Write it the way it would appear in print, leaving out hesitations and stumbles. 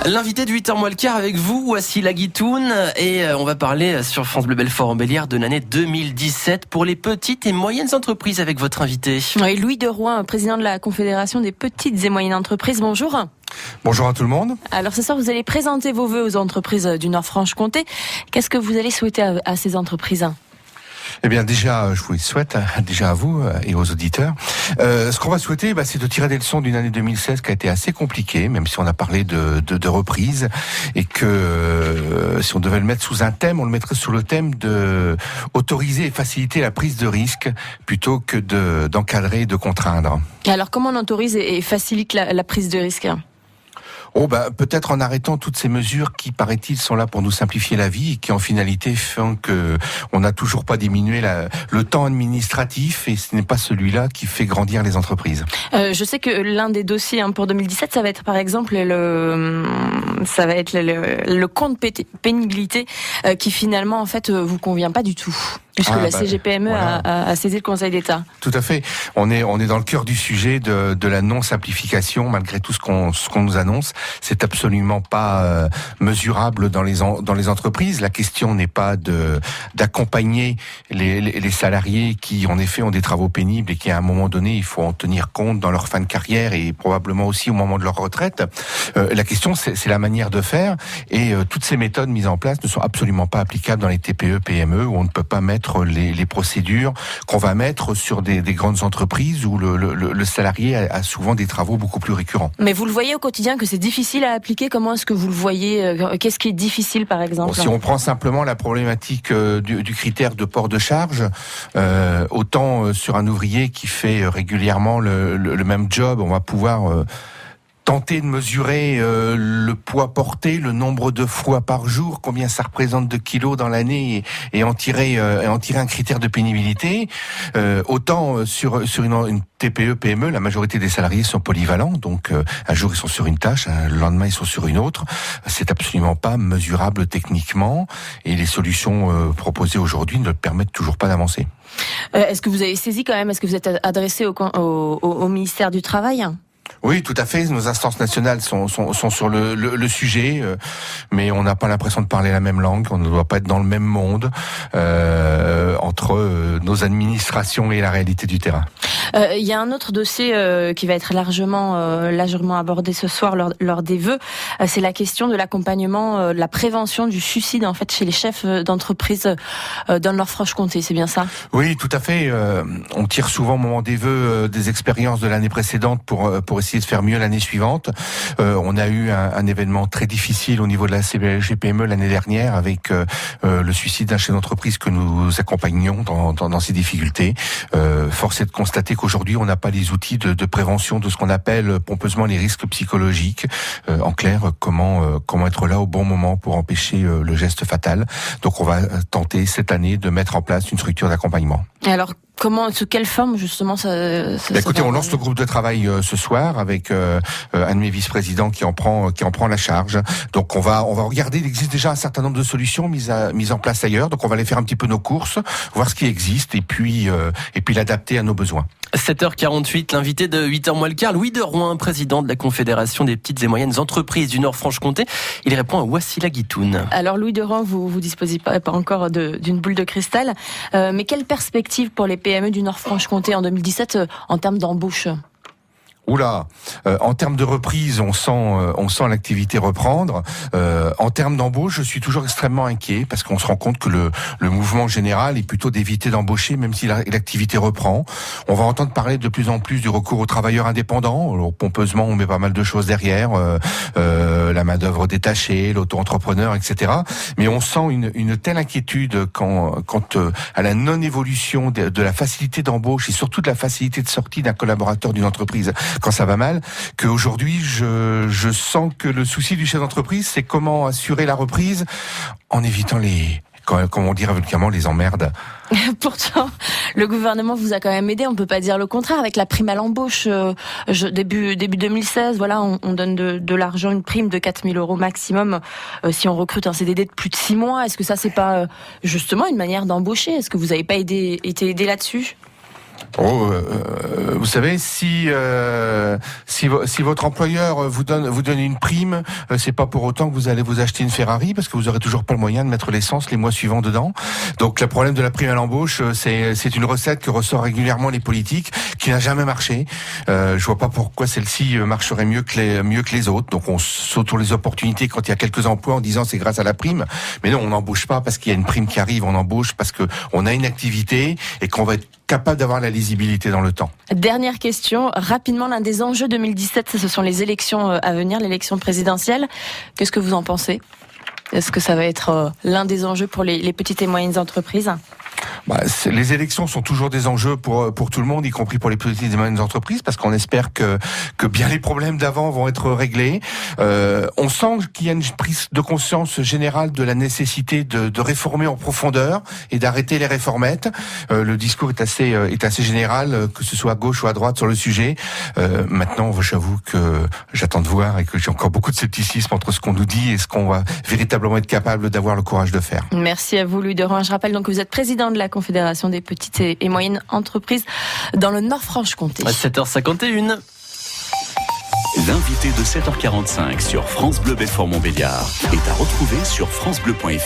L'invité de 8h moins le quart avec vous, Wassila Guitoun, et on va parler sur France Bleu Belfort-en-Béliard de l'année 2017 pour les petites et moyennes entreprises avec votre invité. Oui, Louis Deroy, président de la Confédération des petites et moyennes entreprises. Bonjour. Bonjour à tout le monde. Alors ce soir, vous allez présenter vos vœux aux entreprises du Nord-Franche-Comté. Qu'est-ce que vous allez souhaiter à ces entreprises ? Eh bien déjà, je vous le souhaite, déjà à vous et aux auditeurs. Ce qu'on va souhaiter, c'est de tirer des leçons d'une année 2016 qui a été assez compliquée, même si on a parlé de reprise, et que si on devait le mettre sous un thème, on le mettrait sous le thème de autoriser et faciliter la prise de risque plutôt que d'encadrer et de contraindre. Alors comment on autorise et facilite la prise de risque ? Peut-être en arrêtant toutes ces mesures qui, paraît-il, sont là pour nous simplifier la vie et qui, en finalité, font que on n'a toujours pas diminué le temps administratif, et ce n'est pas celui-là qui fait grandir les entreprises. Je sais que l'un des dossiers pour 2017, ça va être par exemple le compte pénibilité qui finalement en fait vous convient pas du tout. Puisque la CGPME voilà. a saisi le Conseil d'État. Tout à fait. On est dans le cœur du sujet de la non-simplification, malgré tout ce qu'on nous annonce. C'est absolument pas mesurable dans les entreprises. La question n'est pas d'accompagner les salariés qui, en effet, ont des travaux pénibles et qui, à un moment donné, il faut en tenir compte dans leur fin de carrière et probablement aussi au moment de leur retraite. La question, c'est la manière de faire, et toutes ces méthodes mises en place ne sont absolument pas applicables dans les TPE, PME, où on ne peut pas mettre les procédures qu'on va mettre sur des grandes entreprises où le salarié a souvent des travaux beaucoup plus récurrents. Mais vous le voyez au quotidien que c'est difficile à appliquer. Comment est-ce que vous le voyez ? Qu'est-ce qui est difficile par exemple ? Si on prend simplement la problématique du critère de port de charge, autant sur un ouvrier qui fait régulièrement le même job, on va pouvoir tenter de mesurer le poids porté, le nombre de fois par jour, combien ça représente de kilos dans l'année, et en tirer un critère de pénibilité. Autant sur une TPE, PME, la majorité des salariés sont polyvalents, donc un jour ils sont sur une tâche, le lendemain ils sont sur une autre. C'est absolument pas mesurable techniquement, et les solutions proposées aujourd'hui ne permettent toujours pas d'avancer. Est-ce que vous avez saisi quand même, est-ce que vous êtes adressé au ministère du Travail ? Oui, tout à fait. Nos instances nationales sont sur le sujet, mais on n'a pas l'impression de parler la même langue. On ne doit pas être dans le même monde entre nos administrations et la réalité du terrain. Il y a un autre dossier qui va être largement abordé ce soir lors des vœux. C'est la question de l'accompagnement, de la prévention du suicide en fait chez les chefs d'entreprise dans le Nord-Franche-Comté. C'est bien ça ? Oui, tout à fait. On tire souvent au moment des vœux des expériences de l'année précédente pour essayer de faire mieux l'année suivante. On a eu un événement très difficile au niveau de la CGPME l'année dernière avec le suicide d'un chef d'entreprise que nous accompagnons dans ces difficultés. Force est de constater qu'aujourd'hui, on n'a pas les outils de prévention de ce qu'on appelle pompeusement les risques psychologiques. En clair, comment être là au bon moment pour empêcher le geste fatal. Donc, on va tenter cette année de mettre en place une structure d'accompagnement. Et alors, sous quelle forme justement ça écoutez, on lance le groupe de travail ce soir avec un de mes vice-présidents qui en prend la charge. Donc on va regarder, il existe déjà un certain nombre de solutions mises en place ailleurs. Donc on va aller faire un petit peu nos courses, voir ce qui existe et puis l'adapter à nos besoins. 7h48, l'invité de 8h moins le quart, Louis Deroy, président de la Confédération des petites et moyennes entreprises du Nord-Franche-Comté. Il répond à Wassila Guitoun. Alors Louis Deroy, vous disposez pas encore d'une boule de cristal, mais quelle perspective pour les PME du Nord-Franche-Comté en 2017 en termes d'embauche ? Oula, en termes de reprise, on sent l'activité reprendre. En termes d'embauche, je suis toujours extrêmement inquiet parce qu'on se rend compte que le mouvement général est plutôt d'éviter d'embaucher, même si l'activité reprend. On va entendre parler de plus en plus du recours aux travailleurs indépendants. Alors, pompeusement, on met pas mal de choses derrière, la main-d'œuvre détachée, l'auto-entrepreneur, etc. Mais on sent une telle inquiétude quant à la non-évolution de la facilité d'embauche et surtout de la facilité de sortie d'un collaborateur d'une entreprise quand ça va mal, qu'aujourd'hui, je sens que le souci du chef d'entreprise, c'est comment assurer la reprise en évitant comme on dirait vulgairement, les emmerdes. Pourtant, le gouvernement vous a quand même aidé, on peut pas dire le contraire, avec la prime à l'embauche. Début 2016, voilà, on donne de l'argent, une prime de 4 000 € maximum si on recrute un CDD de plus de 6 mois. Est-ce que ça, c'est pas justement une manière d'embaucher ? Est-ce que vous n'avez pas été aidé là-dessus ? Vous savez, si votre employeur vous donne une prime, c'est pas pour autant que vous allez vous acheter une Ferrari, parce que vous aurez toujours pas le moyen de mettre l'essence les mois suivants dedans. Donc le problème de la prime à l'embauche, c'est une recette que ressortent régulièrement les politiques, qui n'a jamais marché. Je vois pas pourquoi celle-ci marcherait mieux que les autres. Donc on saute sur les opportunités quand il y a quelques emplois en disant c'est grâce à la prime. Mais non, on n'embauche pas parce qu'il y a une prime qui arrive, on embauche parce que on a une activité et qu'on va être capable d'avoir la lisibilité dans le temps. Dernière question, rapidement, l'un des enjeux 2017, ce sont les élections à venir, l'élection présidentielle. Qu'est-ce que vous en pensez ? Est-ce que ça va être l'un des enjeux pour les petites et moyennes entreprises ? Les élections sont toujours des enjeux pour tout le monde, y compris pour les petites et moyennes entreprises, parce qu'on espère que bien les problèmes d'avant vont être réglés. On sent qu'il y a une prise de conscience générale de la nécessité de réformer en profondeur et d'arrêter les réformettes. Le discours est assez général, que ce soit à gauche ou à droite sur le sujet. Maintenant, j'avoue que j'attends de voir et que j'ai encore beaucoup de scepticisme entre ce qu'on nous dit et ce qu'on va véritablement être capable d'avoir le courage de faire. Merci à vous, Louis Deroin. Je rappelle donc que vous êtes président de la Confédération des petites et moyennes entreprises dans le Nord-Franche-Comté. À 7h51. L'invité de 7h45 sur France Bleu Belfort Montbéliard est à retrouver sur francebleu.fr.